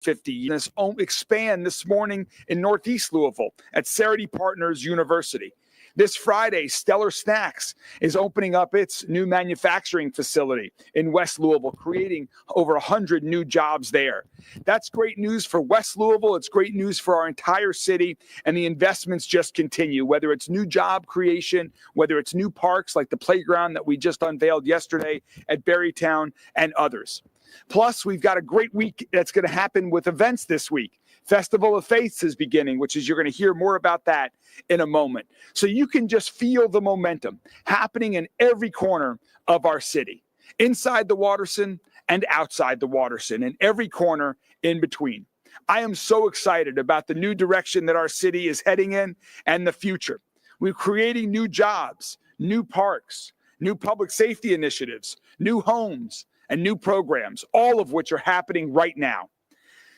50 years. Expand this morning in Northeast Louisville at Cerity Partners University. This Friday, Stellar Snacks is opening up its new manufacturing facility in West Louisville, creating over 100 new jobs there. That's great news for West Louisville. It's great news for our entire city, and the investments just continue, whether it's new job creation, whether it's new parks like the playground that we just unveiled yesterday at Berrytown, and others. Plus, we've got a great week that's going to happen with events this week. Festival of Faiths is beginning, which is you're going to hear more about that in a moment. So you can just feel the momentum happening in every corner of our city, inside the Watterson and outside the Watterson, and every corner in between. I am so excited about the new direction that our city is heading in and the future. We're creating new jobs, new parks, new public safety initiatives, new homes, and new programs, all of which are happening right now.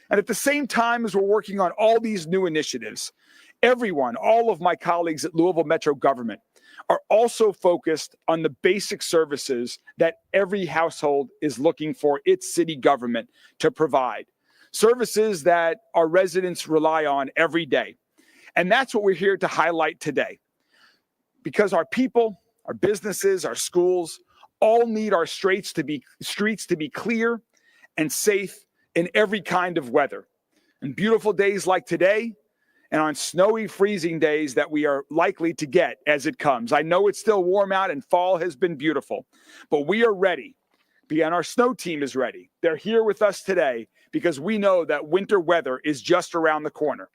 And at the same time as we're working on all these new initiatives, everyone, all of my colleagues at Louisville Metro Government are also focused on the basic services that every household is looking for its city government to provide. Services that our residents rely on every day. And that's what we're here to highlight today. Because our people, our businesses, our schools, all need our streets to be clear and safe in every kind of weather. And beautiful days like today, and on snowy, freezing days that we are likely to get as it comes. I know it's still warm out and fall has been beautiful, but we are ready. And our snow team is ready. They're here with us today because we know that winter weather is just around the corner.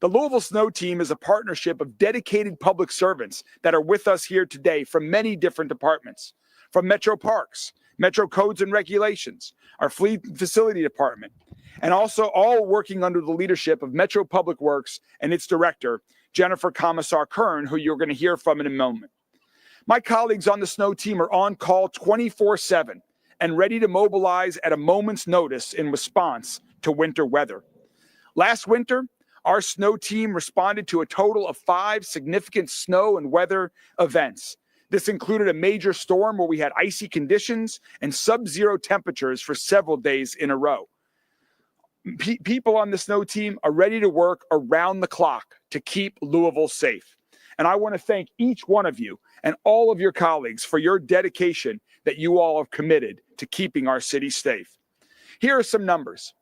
The Louisville Snow Team is a partnership of dedicated public servants that are with us here today from many different departments. From Metro Parks, Metro Codes and Regulations, our Fleet Facility Department, and also all working under the leadership of Metro Public Works and its director, Jennifer Commissar-Kern, who you're going to hear from in a moment. My colleagues on the snow team are on call 24/7 and ready to mobilize at a moment's notice in response to winter weather. Last winter, our snow team responded to a total of 5 significant snow and weather events. This included a major storm where we had icy conditions and sub-zero temperatures for several days in a row. People on the snow team are ready to work around the clock to keep Louisville safe. And I want to thank each one of you and all of your colleagues for your dedication that you all have committed to keeping our city safe. Here are some numbers.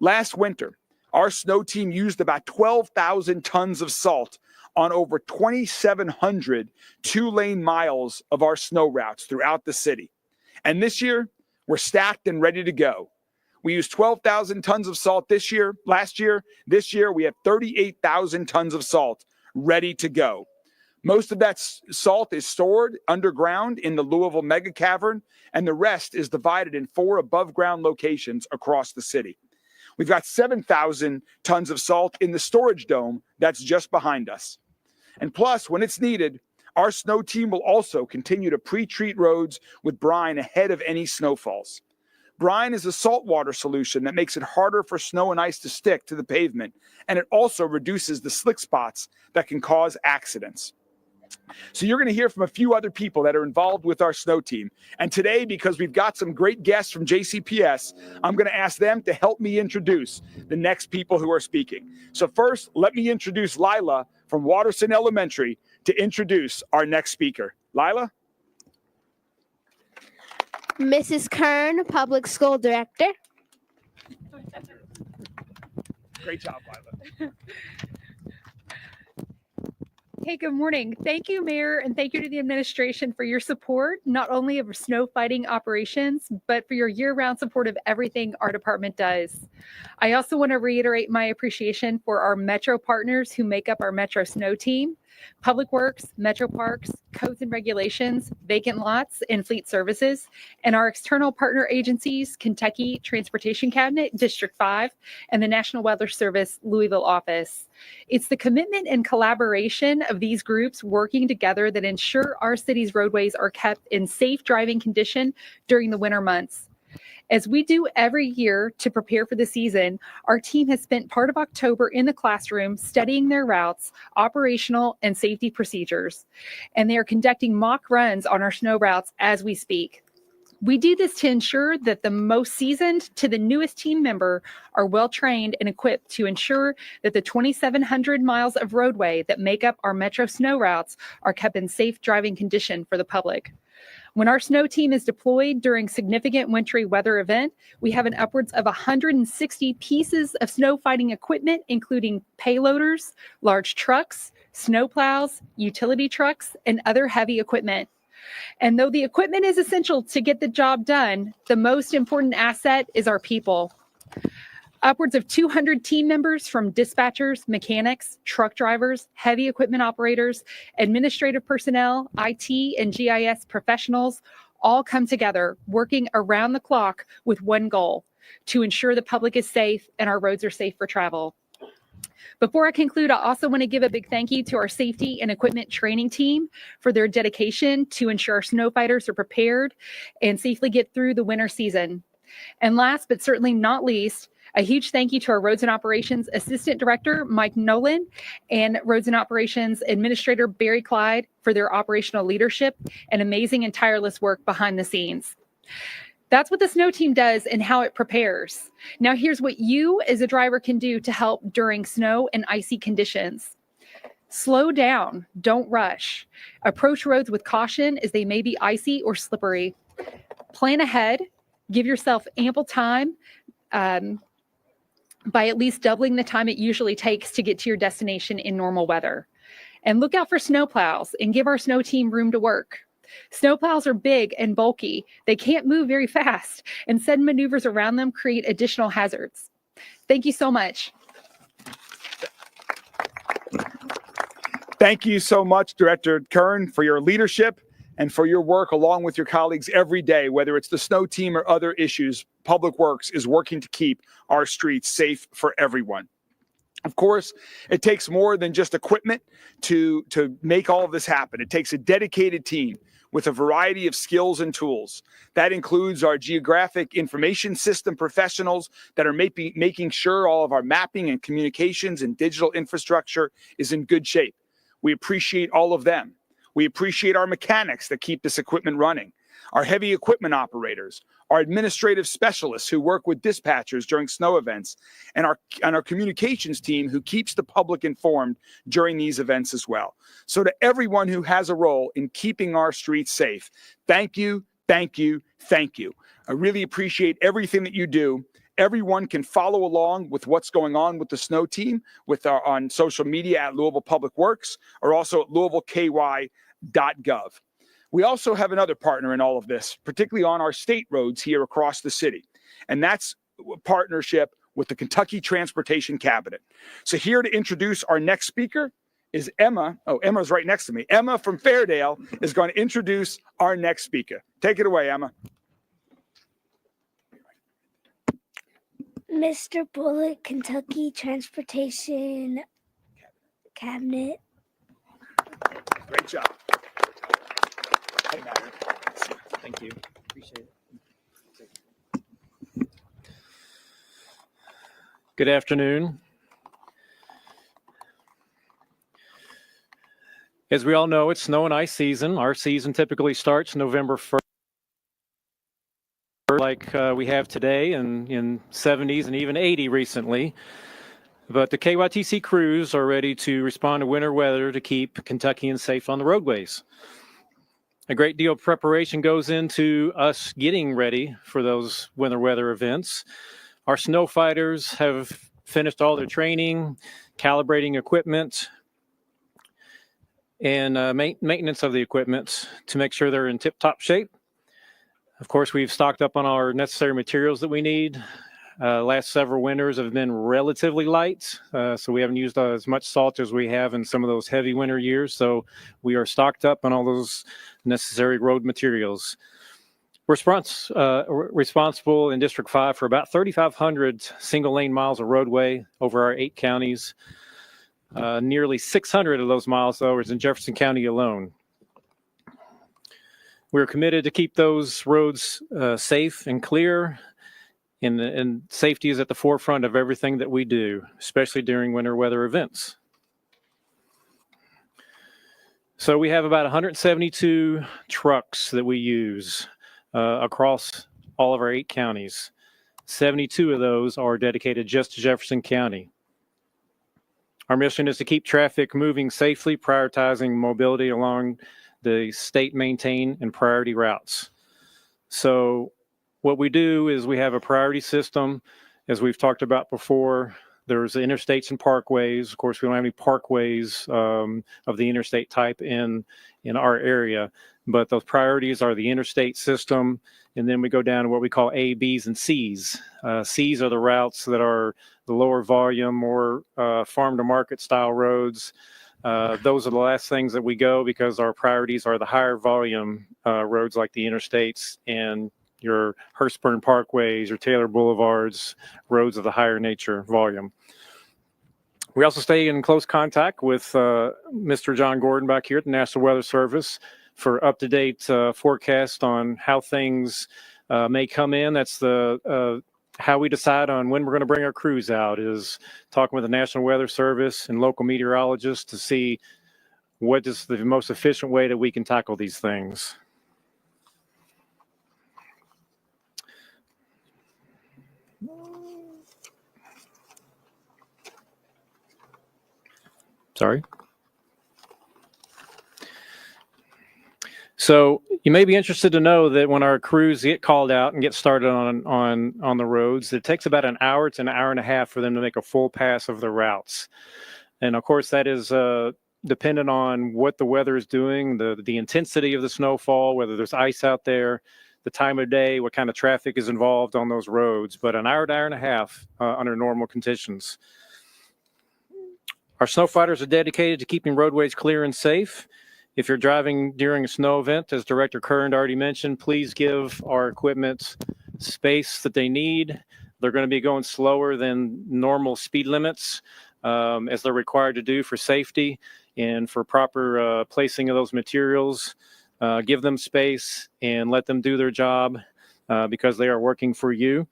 Last winter, our snow team used about 12,000 tons of salt on over 2,700 two-lane miles of our snow routes throughout the city. And this year, we're stacked and ready to go. We used 12,000 tons of salt last year. This year, we have 38,000 tons of salt ready to go. Most of that salt is stored underground in the Louisville Mega Cavern, and the rest is divided in 4 above-ground locations across the city. We've got 7,000 tons of salt in the storage dome that's just behind us. And plus, when it's needed, our snow team will also continue to pre-treat roads with brine ahead of any snowfalls. Brine is a saltwater solution that makes it harder for snow and ice to stick to the pavement, and it also reduces the slick spots that can cause accidents. So you're going to hear from a few other people that are involved with our snow team. And today, because we've got some great guests from JCPS, I'm going to ask them to help me introduce the next people who are speaking. So first, let me introduce Lila from Watterson Elementary to introduce our next speaker. Lila? Mrs. Kern, Public School Director. Great job, Lila. Hey, good morning. Thank you, Mayor, and thank you to the administration for your support, not only of snow fighting operations, but for your year-round support of everything our department does. I also want to reiterate my appreciation for our Metro partners who make up our Metro Snow Team, Public Works, Metro Parks, Codes and Regulations, Vacant Lots, and Fleet Services, and our external partner agencies, Kentucky Transportation Cabinet, District 5, and the National Weather Service, Louisville office. It's the commitment and collaboration of these groups working together that ensure our city's roadways are kept in safe driving condition during the winter months. As we do every year to prepare for the season, our team has spent part of October in the classroom studying their routes, operational and safety procedures, and they are conducting mock runs on our snow routes as we speak. We do this to ensure that the most seasoned to the newest team member are well trained and equipped to ensure that the 2,700 miles of roadway that make up our Metro snow routes are kept in safe driving condition for the public. When our snow team is deployed during significant wintry weather event, we have an upwards of 160 pieces of snow fighting equipment, including payloaders, large trucks, snow plows, utility trucks, and other heavy equipment. And though the equipment is essential to get the job done, the most important asset is our people. Upwards of 200 team members from dispatchers, mechanics, truck drivers, heavy equipment operators, administrative personnel, IT, and GIS professionals all come together working around the clock with one goal: to ensure the public is safe and our roads are safe for travel. Before I conclude, I also want to give a big thank you to our safety and equipment training team for their dedication to ensure our snow fighters are prepared and safely get through the winter season. And last but certainly not least, a huge thank you to our Roads and Operations Assistant Director, Mike Nolan, and Roads and Operations Administrator, Barry Clyde, for their operational leadership and amazing and tireless work behind the scenes. That's what the snow team does and how it prepares. Now, here's what you as a driver can do to help during snow and icy conditions. Slow down, don't rush. Approach roads with caution as they may be icy or slippery. Plan ahead, give yourself ample time by at least doubling the time it usually takes to get to your destination in normal weather. And look out for snow plows and give our snow team room to work. Snow plows are big and bulky. They can't move very fast, and sudden maneuvers around them create additional hazards. Thank you so much. Thank you so much, Director Kern, for your leadership and for your work along with your colleagues every day, whether it's the snow team or other issues. Public Works is working to keep our streets safe for everyone. Of course, it takes more than just equipment to make all of this happen. It takes a dedicated team with a variety of skills and tools. That includes our geographic information system professionals that are making sure all of our mapping and communications and digital infrastructure is in good shape. We appreciate all of them. We appreciate our mechanics that keep this equipment running, our heavy equipment operators, our administrative specialists who work with dispatchers during snow events, and our communications team who keeps the public informed during these events as well. So to everyone who has a role in keeping our streets safe, thank you, thank you, thank you. I really appreciate everything that you do. Everyone can follow along with what's going on with the snow team on social media at Louisville Public Works or also at louisvilleky.gov. We also have another partner in all of this, particularly on our state roads here across the city, and that's a partnership with the Kentucky Transportation Cabinet. So here to introduce our next speaker is Emma. Oh, Emma's right next to me. Emma from Fairdale is going to introduce our next speaker. Take it away, Emma. Mr. Bullock, Kentucky Transportation Cabinet. Great job. Hey, Matt. Thank you. Appreciate it. Good afternoon. As we all know, it's snow and ice season. Our season typically starts November 1st, like we have today, and in 70s and even 80 recently. But the KYTC crews are ready to respond to winter weather to keep Kentuckians safe on the roadways. A great deal of preparation goes into us getting ready for those winter weather events. Our snow fighters have finished all their training, calibrating equipment, and maintenance of the equipment to make sure they're in tip-top shape. Of course, we've stocked up on our necessary materials that we need. Last several winters have been relatively light, so we haven't used as much salt as we have in some of those heavy winter years. So we are stocked up on all those necessary road materials. We're responsible in District 5 for about 3,500 single-lane miles of roadway over our 8 counties. Nearly 600 of those miles, though, is in Jefferson County alone. We're committed to keep those roads safe and clear. And safety is at the forefront of everything that we do, especially during winter weather events. So we have about 172 trucks that we use. across all of our 8 counties. 72 of those are dedicated just to Jefferson County. Our mission is to keep traffic moving safely, prioritizing mobility along the state maintained and priority routes. So what we do is we have a priority system, as we've talked about before. There's interstates and parkways. Of course, we don't have any parkways of the interstate type in our area, but those priorities are the interstate system. And then we go down to what we call A, Bs, and Cs. Cs are the routes that are the lower volume, more farm to market style roads. Those are the last things that we go, because our priorities are the higher volume roads like the interstates and your Hurstburn Parkways, your Taylor Boulevards, roads of the higher nature volume. We also stay in close contact with Mr. John Gordon back here at the National Weather Service for up-to-date forecast on how things may come in. That's the how we decide on when we're going to bring our crews out, is talking with the National Weather Service and local meteorologists to see what is the most efficient way that we can tackle these things. Sorry. So you may be interested to know that when our crews get called out and get started on the roads, it takes about an hour to an hour and a half for them to make a full pass of the routes. And of course, that is dependent on what the weather is doing, the intensity of the snowfall, whether there's ice out there, the time of day, what kind of traffic is involved on those roads. But an hour to hour and a half under normal conditions. Our snow fighters are dedicated to keeping roadways clear and safe. If you're driving during a snow event, as Director Kern already mentioned, please give our equipment space that they need. They're going to be going slower than normal speed limits, as they're required to do for safety and for proper placing of those materials. Give them space and let them do their job because they are working for you.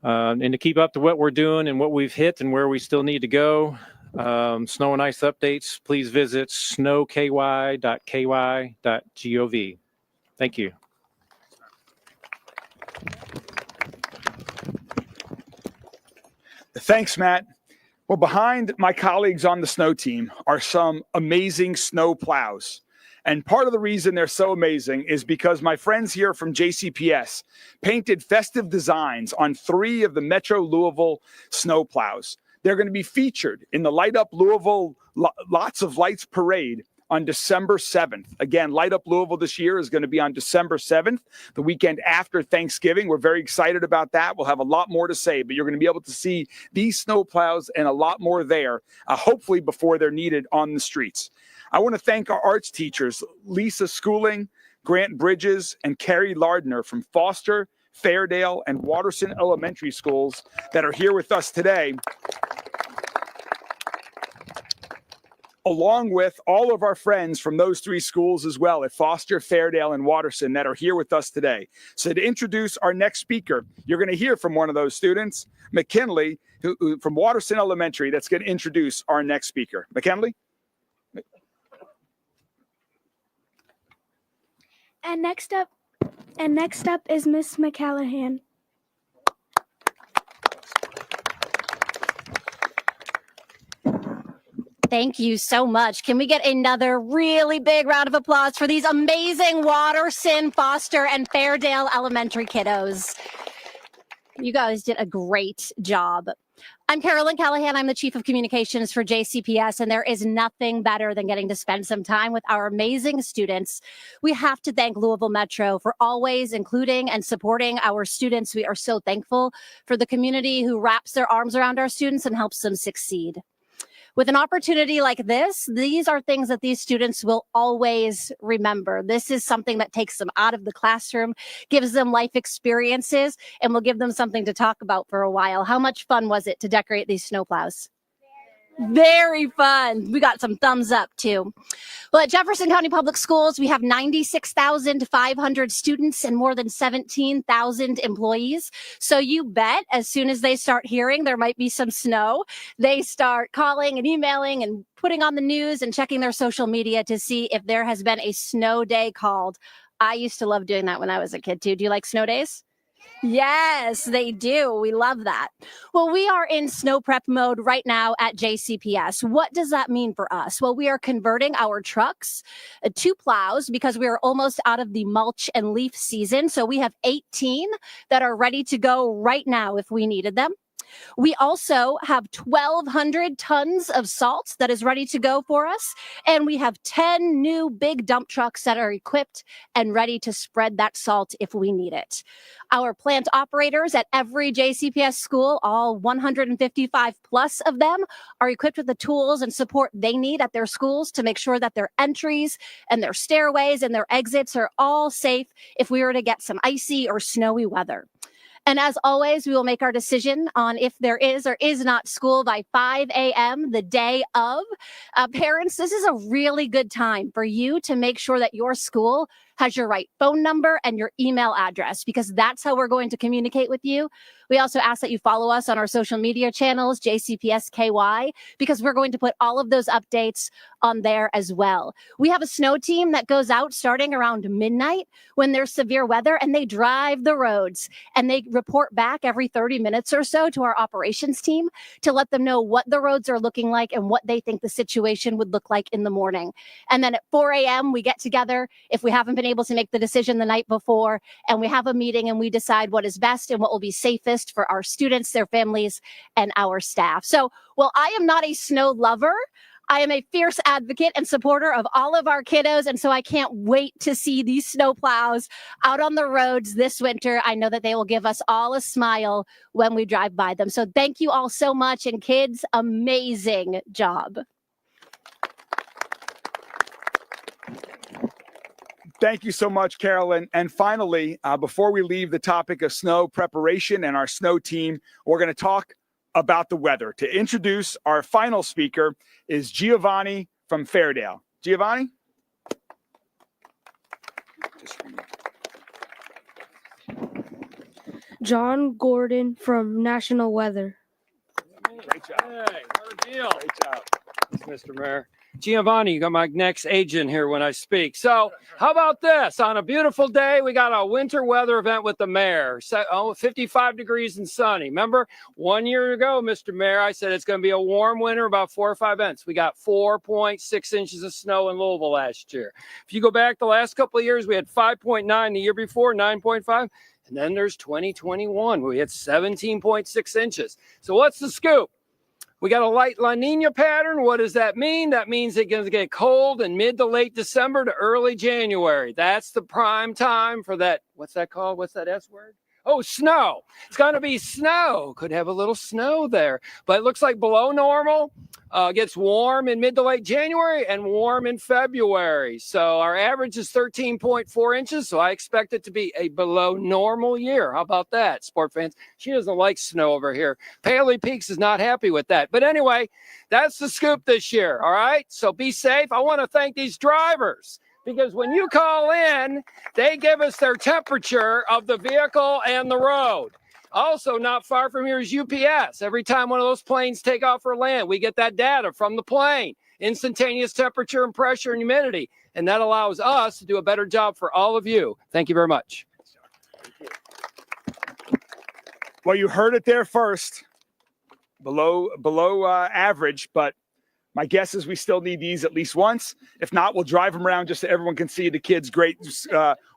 And to keep up to what we're doing and what we've hit and where we still need to go, snow and ice updates, please visit snowky.ky.gov. Thank you. Thanks, Matt. Well, behind my colleagues on the snow team are some amazing snow plows. And part of the reason they're so amazing is because my friends here from JCPS painted festive designs on 3 of the Metro Louisville snow plows. They're going to be featured in the Light Up Louisville Lots of Lights Parade on December 7th. Again, Light Up Louisville this year is going to be on December 7th, the weekend after Thanksgiving. We're very excited about that. We'll have a lot more to say, but you're going to be able to see these snow plows and a lot more there, hopefully before they're needed on the streets. I want to thank our arts teachers, Lisa Schooling, Grant Bridges, and Carrie Lardner from Foster, Fairdale, and Watterson Elementary Schools that are here with us today, along with all of our friends from those 3 schools as well at Foster, Fairdale, and Watterson that are here with us today. So to introduce our next speaker, you're going to hear from one of those students, McKinley, who from Watterson Elementary, that's going to introduce our next speaker. McKinley? And next up is Miss McCallahan. Thank you so much. Can we get another really big round of applause for these amazing Watterson, Foster, and Fairdale elementary kiddos? You guys did a great job. I'm Carolyn Callahan. I'm the Chief of Communications for JCPS, and there is nothing better than getting to spend some time with our amazing students. We have to thank Louisville Metro for always including and supporting our students. We are so thankful for the community who wraps their arms around our students and helps them succeed. With an opportunity like this, these are things that these students will always remember. This is something that takes them out of the classroom, gives them life experiences, and will give them something to talk about for a while. How much fun was it to decorate these snowplows? Very fun. We got some thumbs up too. Well, at Jefferson County Public Schools, we have 96,500 students and more than 17,000 employees. So you bet as soon as they start hearing there might be some snow, they start calling and emailing and putting on the news and checking their social media to see if there has been a snow day called. I used to love doing that when I was a kid too. Do you like snow days? Yes, they do. We love that. Well, we are in snow prep mode right now at JCPS. What does that mean for us? Well, we are converting our trucks to plows because we are almost out of the mulch and leaf season. So we have 18 that are ready to go right now if we needed them. We also have 1,200 tons of salt that is ready to go for us. And we have 10 new big dump trucks that are equipped and ready to spread that salt if we need it. Our plant operators at every JCPS school, all 155 plus of them, are equipped with the tools and support they need at their schools to make sure that their entries and their stairways and their exits are all safe if we were to get some icy or snowy weather. And as always, we will make our decision on if there is or is not school by 5 a.m. the day of. Parents, this is a really good time for you to make sure that your school has your right phone number and your email address, because that's how we're going to communicate with you. We also ask that you follow us on our social media channels, JCPSKY, because we're going to put all of those updates on there as well. We have a snow team that goes out starting around midnight when there's severe weather, and they drive the roads and they report back every 30 minutes or so to our operations team to let them know what the roads are looking like and what they think the situation would look like in the morning. And then at 4 a.m., we get together if we haven't been able to make the decision the night before, and we have a meeting and we decide what is best and what will be safest for our students, their families, and our staff. So while I am not a snow lover, I am a fierce advocate and supporter of all of our kiddos. And so I can't wait to see these snow plows out on the roads this winter. I know that they will give us all a smile when we drive by them. So thank you all so much. And kids, amazing job. Thank you so much, Carolyn. And finally, before we leave the topic of snow preparation and our snow team, we're going to talk about the weather. To introduce our final speaker is Giovanni from Fairdale. Giovanni? John Gordon from National Weather. Great job. Hey, what a deal. Great job. Thanks, Mr. Mayor. Giovanni, you got my next agent here when I speak. So how about this? On a beautiful day, we got a winter weather event with the mayor. 55 degrees and sunny. Remember 1 year ago, Mr. Mayor, I said it's going to be a warm winter, about 4 or 5 inches. We got 4.6 inches of snow in Louisville last year. If you go back the last couple of years, we had 5.9 the year before, 9.5. And then there's 2021, where we had 17.6 inches. So what's the scoop? We got a light La Nina pattern. What does that mean? That means it's going to get cold in mid to late December to early January. That's the prime time for that. What's that called? What's that S word? Oh, snow. It's going to be snow. Could have a little snow there, but it looks like below normal. Gets warm in mid to late January and warm in February. So our average is 13.4 inches. So I expect it to be a below normal year. How about that, sport fans? She doesn't like snow over here. Paley Peaks is not happy with that. But anyway, that's the scoop this year. All right. So be safe. I want to thank these drivers, because when you call in, they give us their temperature of the vehicle and the road. Also, not far from here is UPS. Every time one of those planes take off or land, we get that data from the plane, instantaneous temperature and pressure and humidity. And that allows us to do a better job for all of you. Thank you very much. Well, you heard it there first. Below average, but my guess is we still need these at least once. If not, we'll drive them around just so everyone can see the kids' great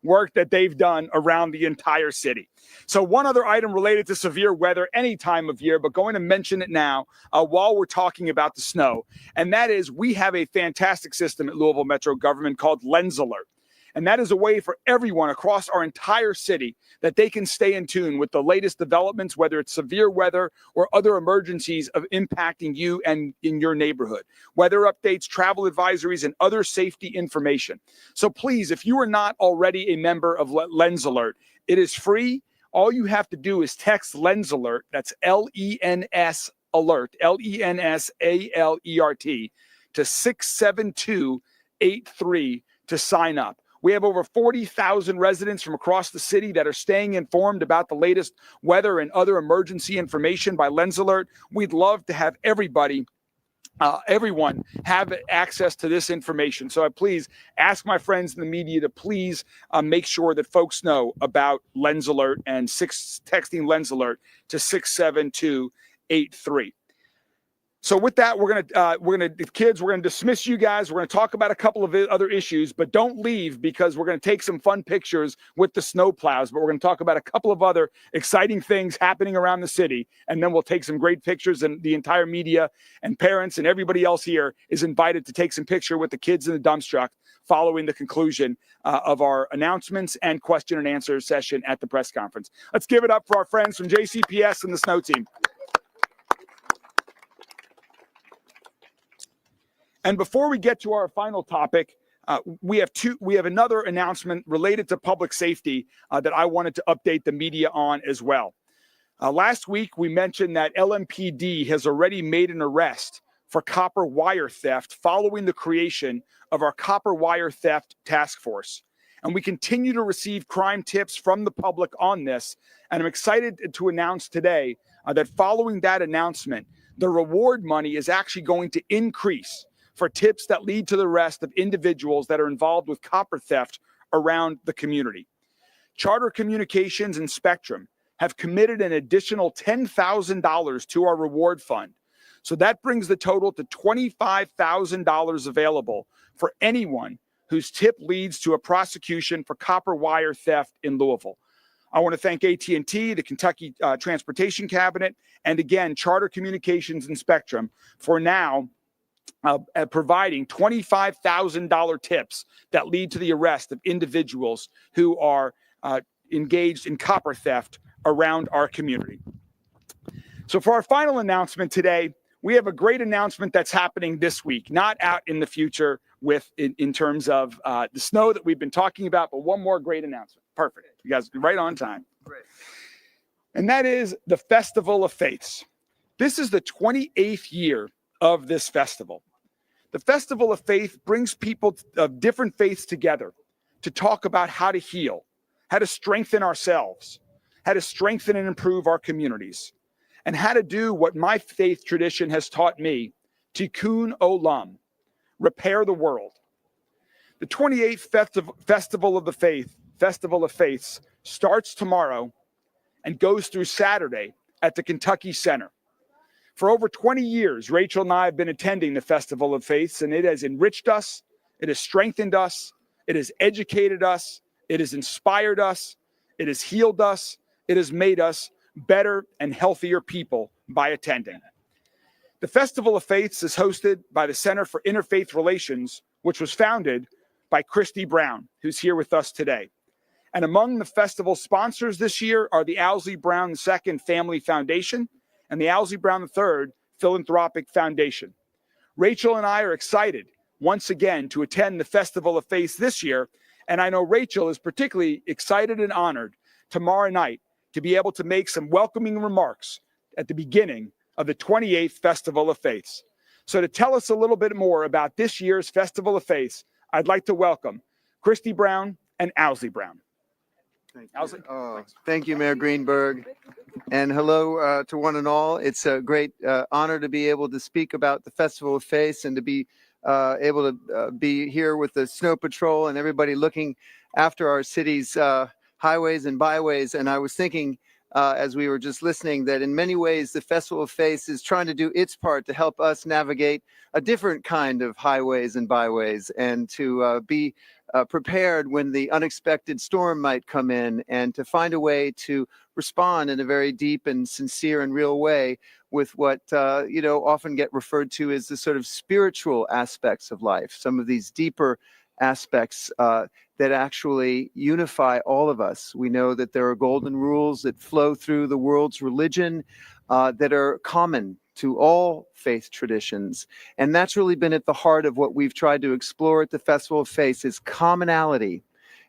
work that they've done around the entire city. So one other item related to severe weather any time of year, but going to mention it now while we're talking about the snow, and that is we have a fantastic system at Louisville Metro Government called Lens Alert. And that is a way for everyone across our entire city that they can stay in tune with the latest developments, whether it's severe weather or other emergencies of impacting you and in your neighborhood, weather updates, travel advisories, and other safety information. So please, if you are not already a member of Lens Alert, it is free. All you have to do is text Lens Alert, that's LENS Alert, LENSALERT, to 67283 to sign up. We have over 40,000 residents from across the city that are staying informed about the latest weather and other emergency information by Lens Alert. We'd love to have everybody everyone have access to this information. So I please ask my friends in the media to please make sure that folks know about Lens Alert and texting Lens Alert to 67283. So with that, we're gonna dismiss you guys. We're gonna talk about a couple of other issues, but don't leave because we're gonna take some fun pictures with the snow plows. But we're gonna talk about a couple of other exciting things happening around the city, and then we'll take some great pictures. And the entire media and parents and everybody else here is invited to take some picture with the kids in the dump truck following the conclusion of our announcements and question and answer session at the press conference. Let's give it up for our friends from JCPS and the snow team. And before we get to our final topic, we have another announcement related to public safety that I wanted to update the media on as well. Last week, we mentioned that LMPD has already made an arrest for copper wire theft following the creation of our copper wire theft task force. And we continue to receive crime tips from the public on this. And I'm excited to announce today that following that announcement, the reward money is actually going to increase for tips that lead to the arrest of individuals that are involved with copper theft around the community. Charter Communications and Spectrum have committed an additional $10,000 to our reward fund. So that brings the total to $25,000 available for anyone whose tip leads to a prosecution for copper wire theft in Louisville. I want to thank AT&T, the Kentucky Transportation Cabinet, and again, Charter Communications and Spectrum for now providing $25,000 tips that lead to the arrest of individuals who are engaged in copper theft around our community. So for our final announcement today, we have a great announcement that's happening this week, not out in the future in terms of the snow that we've been talking about, but one more great announcement. Perfect. You guys are right on time. Great. And that is the Festival of Faiths. This is the 28th year of this festival. The Festival of Faith brings people of different faiths together to talk about how to heal, how to strengthen ourselves, how to strengthen and improve our communities, and how to do what my faith tradition has taught me, tikkun olam, repair the world. The 28th Festival of Faiths starts tomorrow and goes through Saturday at the Kentucky Center. For over 20 years, Rachel and I have been attending the Festival of Faiths, and it has enriched us, it has strengthened us, it has educated us, it has inspired us, it has healed us, it has made us better and healthier people by attending. The Festival of Faiths is hosted by the Center for Interfaith Relations, which was founded by Christy Brown, who's here with us today. And among the festival sponsors this year are the Owsley Brown II Family Foundation and the Owsley Brown III Philanthropic Foundation. Rachel and I are excited once again to attend the Festival of Faiths this year, and I know Rachel is particularly excited and honored tomorrow night to be able to make some welcoming remarks at the beginning of the 28th Festival of Faiths. So to tell us a little bit more about this year's Festival of Faiths, I'd like to welcome Christy Brown and Owsley Brown. Thank you, Mayor Greenberg. And hello to one and all. It's a great honor to be able to speak about the Festival of Faiths and to be able to be here with the Snow Patrol and everybody looking after our city's highways and byways. And I was thinking, as we were just listening, that in many ways, the Festival of Faiths is trying to do its part to help us navigate a different kind of highways and byways and to be prepared when the unexpected storm might come in and to find a way to respond in a very deep and sincere and real way with what, often get referred to as the sort of spiritual aspects of life, some of these deeper aspects that actually unify all of us. We know that there are golden rules that flow through the world's religion that are common to all faith traditions. And that's really been at the heart of what we've tried to explore at the Festival of Faiths is commonality.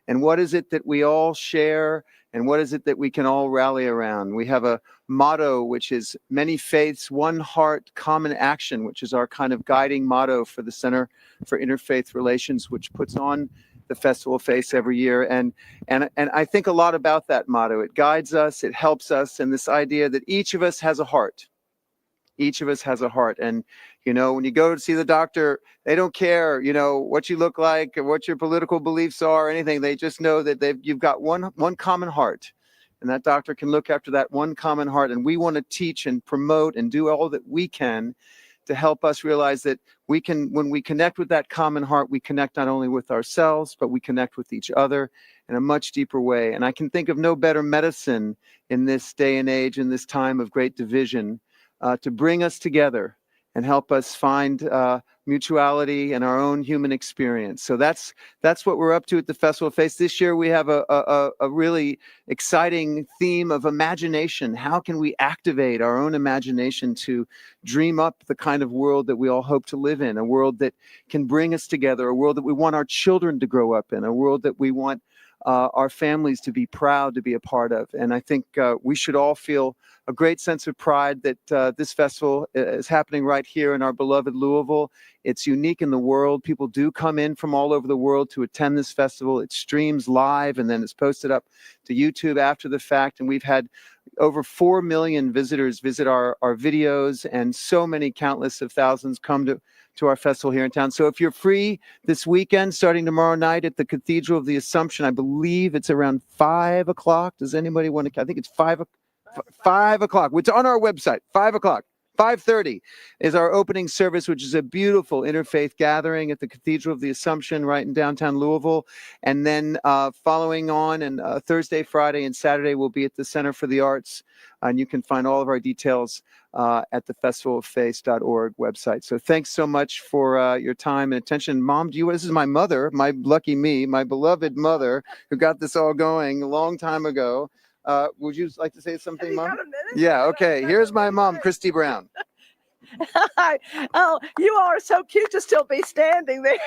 And what is it that we all share? And what is it that we can all rally around? We have a motto, which is many faiths, one heart, common action, which is our kind of guiding motto for the Center for Interfaith Relations, which puts on the Festival of Faiths every year. And I think a lot about that motto. It guides us, it helps us, and this idea that each of us has a heart. Each of us has a heart. And, you know, when you go to see the doctor, they don't care, you know, what you look like or what your political beliefs are or anything. They just know that you've got one common heart. And that doctor can look after that one common heart. And we want to teach and promote and do all that we can to help us realize that we can, when we connect with that common heart, we connect not only with ourselves, but we connect with each other in a much deeper way. And I can think of no better medicine in this day and age, in this time of great division, to bring us together and help us find mutuality and our own human experience. So that's what we're up to at the Festival of Faith. This year we have a really exciting theme of imagination. How can we activate our own imagination to dream up the kind of world that we all hope to live in, a world that can bring us together, a world that we want our children to grow up in, a world that we want our families to be proud to be a part of. And I think we should all feel a great sense of pride that this festival is happening right here in our beloved Louisville. It's unique in the world. People do come in from all over the world to attend this festival. It streams live and then it's posted up to YouTube after the fact. And we've had over 4 million visitors visit our videos, and so many countless of thousands come to our festival here in town. So if you're free this weekend, starting tomorrow night at the Cathedral of the Assumption, I believe it's around 5 o'clock. Does anybody want to? I think it's 5 o'clock. It's on our website, 5 o'clock. 5:30 is our opening service, which is a beautiful interfaith gathering at the Cathedral of the Assumption right in downtown Louisville. And then following on, and Thursday, Friday, and Saturday will be at the Center for the Arts. And you can find all of our details at the festivaloffaith.org website. So thanks so much for your time and attention. Mom, this is my mother, my lucky me, my beloved mother, who got this all going a long time ago. Would you like to say something, Mom? Yeah, okay. Here's my mom, Christy Brown. Oh, you all are so cute to still be standing there.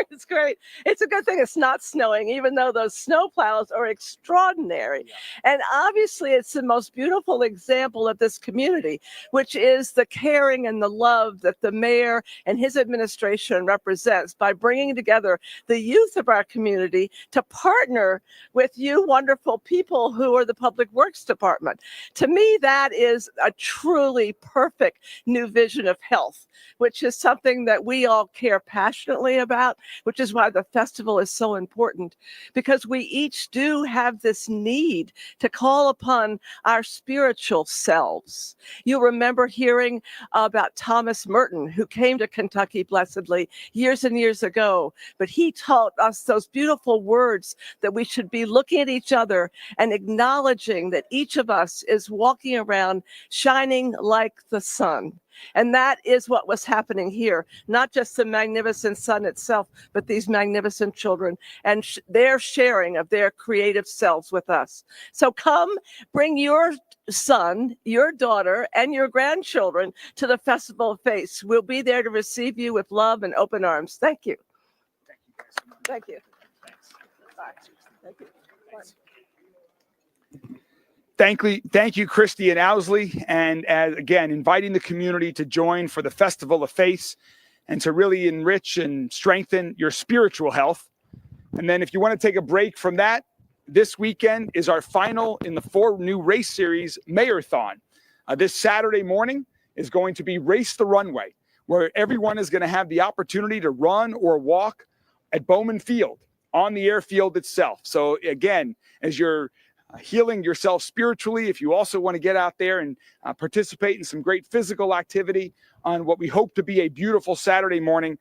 It's great. It's a good thing it's not snowing, even though those snow plows are extraordinary. Yeah. And obviously, it's the most beautiful example of this community, which is the caring and the love that the mayor and his administration represents by bringing together the youth of our community to partner with you wonderful people who are the Public Works Department. To me, that is a truly perfect new vision of health, which is something that we all care passionately about, which is why the festival is so important, because we each do have this need to call upon our spiritual selves. You'll remember hearing about Thomas Merton, who came to Kentucky blessedly years and years ago, but he taught us those beautiful words that we should be looking at each other and acknowledging that each of us is walking around shining like the sun. And that is what was happening here, not just the magnificent sun itself, but these magnificent children and their sharing of their creative selves with us. So come, bring your son, your daughter, and your grandchildren to the Festival of Faith. We'll be there to receive you with love and open arms. Thank you. Thank you. Bye. Thank you. Thank you, Christy and Owsley, and again, inviting the community to join for the Festival of Faith and to really enrich and strengthen your spiritual health. And then if you want to take a break from that, this weekend is our final in the 4 new race series, Mayorthon. This Saturday morning is going to be Race the Runway, where everyone is going to have the opportunity to run or walk at Bowman Field on the airfield itself. So again, as you're healing yourself spiritually, if you also want to get out there and participate in some great physical activity on what we hope to be a beautiful Saturday morning,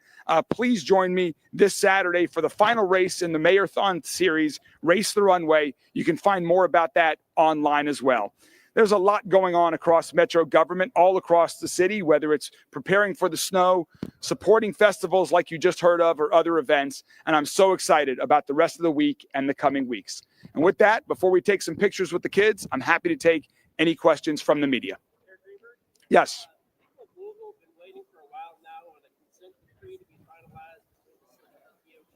please join me this Saturday for the final race in the Mayorthon series, Race the Runway. You can find more about that online as well. There's a lot going on across Metro government, all across the city, whether it's preparing for the snow, supporting festivals like you just heard of, or other events. And I'm so excited about the rest of the week and the coming weeks. And with that, before we take some pictures with the kids, I'm happy to take any questions from the media. Yes. Louisville been waiting for a while now on a consent decree to be finalized with DOJ.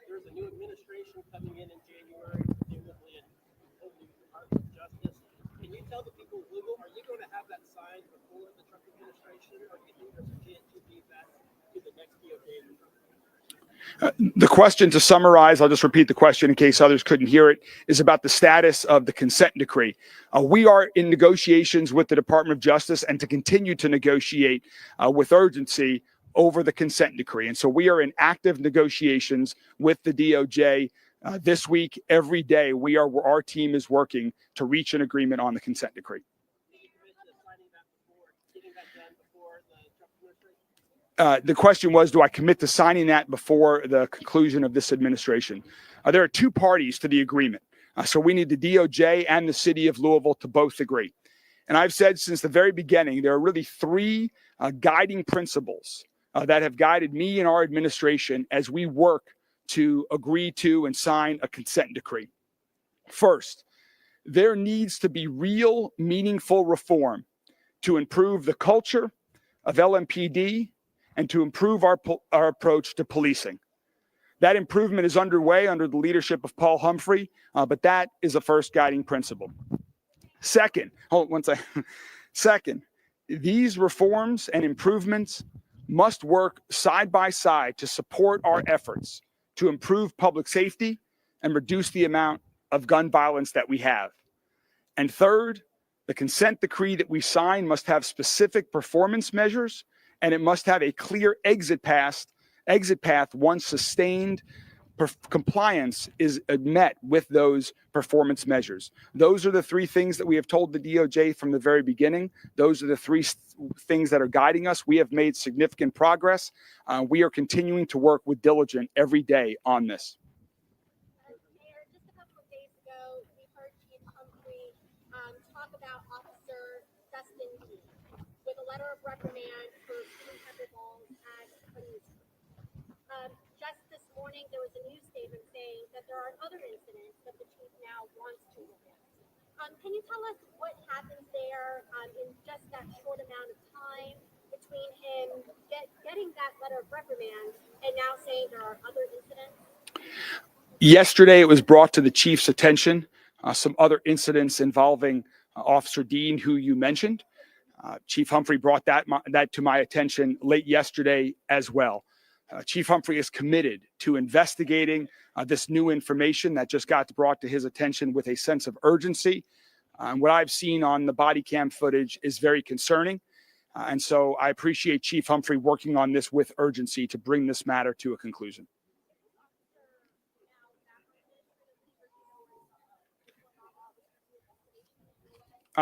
There's a new administration coming in January, presumably in the Department of Justice. Can you tell the people of Louisville, are you going to have that signed before the Trump administration, or do you think there's a chance you'll leave that to the next DOJ administration? The question, to summarize, I'll just repeat the question in case others couldn't hear it, is about the status of the consent decree. We are in negotiations with the Department of Justice and to continue to negotiate with urgency over the consent decree. And so we are in active negotiations with the DOJ this week. Every day, our team is working to reach an agreement on the consent decree. The question was, do I commit to signing that before the conclusion of this administration? There are two parties to the agreement. So we need the DOJ and the city of Louisville to both agree. And I've said since the very beginning, there are really three guiding principles that have guided me and our administration as we work to agree to and sign a consent decree. First, there needs to be real, meaningful reform to improve the culture of LMPD and to improve our approach to policing. That improvement is underway under the leadership of Paul Humphrey, but that is a first guiding principle. Second, Second, these reforms and improvements must work side by side to support our efforts to improve public safety and reduce the amount of gun violence that we have. And third, the consent decree that we sign must have specific performance measures, and it must have a clear exit path once sustained compliance is met with those performance measures. Those are the three things that we have told the DOJ from the very beginning. Those are the three things that are guiding us. We have made significant progress. We are continuing to work with diligence every day on this. Mayor, just a couple of days ago, we heard Chief Humphrey talk about Officer Dustin Lee with a letter of reprimand for shooting pepper balls at a newsroom. Just this morning, there was a news statement saying that there are other incidents that the chief now wants to look at. Can you tell us what happened there in just that short amount of time between him getting that letter of reprimand and now saying there are other incidents? Yesterday, it was brought to the chief's attention, some other incidents involving Officer Dean, who you mentioned. Chief Humphrey brought that to my attention late yesterday as well. Chief Humphrey is committed to investigating this new information that just got brought to his attention with a sense of urgency. What I've seen on the body cam footage is very concerning. And so I appreciate Chief Humphrey working on this with urgency to bring this matter to a conclusion.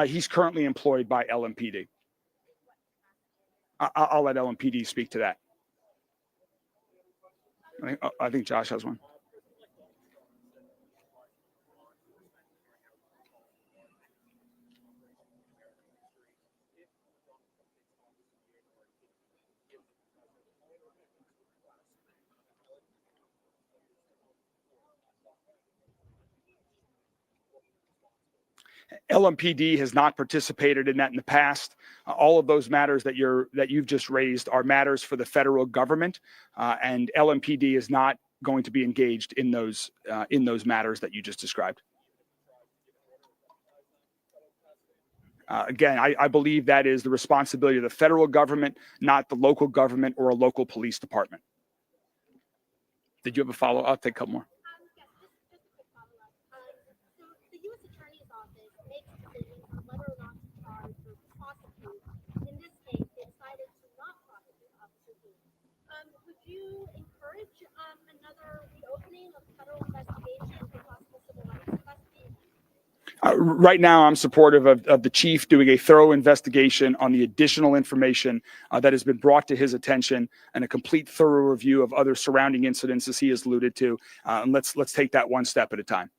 He's currently employed by LMPD. I'll let LMPD speak to that. I think Josh has one. LMPD has not participated in that in the past. All of those matters that you've just raised are matters for the federal government, and LMPD is not going to be engaged in those matters that you just described. Again, I believe that is the responsibility of the federal government, not the local government or a local police department. Did you have a follow-up? I'll take a couple more. Another reopening of federal investigation for possible civil rights investigation? Right now, I'm supportive of the chief doing a thorough investigation on the additional information that has been brought to his attention and a complete thorough review of other surrounding incidents, as he has alluded to. And let's take that one step at a time.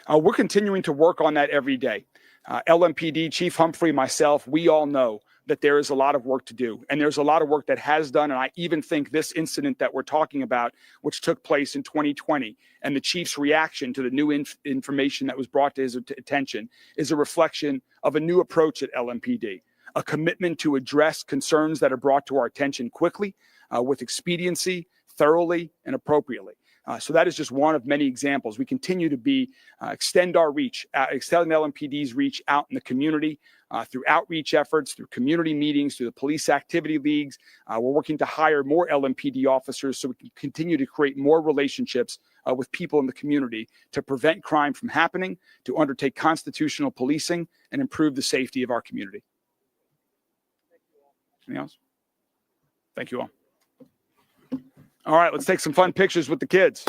We're continuing to work on that every day. LMPD, Chief Humphrey, myself, we all know that there is a lot of work to do. And there's a lot of work that has done. And I even think this incident that we're talking about, which took place in 2020, and the chief's reaction to the new information that was brought to his attention is a reflection of a new approach at LMPD, a commitment to address concerns that are brought to our attention quickly, with expediency, thoroughly, and appropriately. So that is just one of many examples. We continue to extend our reach, extend LMPD's reach out in the community through outreach efforts, through community meetings, through the police activity leagues. We're working to hire more LMPD officers so we can continue to create more relationships with people in the community to prevent crime from happening, to undertake constitutional policing, and improve the safety of our community. Anything else? Thank you all. All right, let's take some fun pictures with the kids.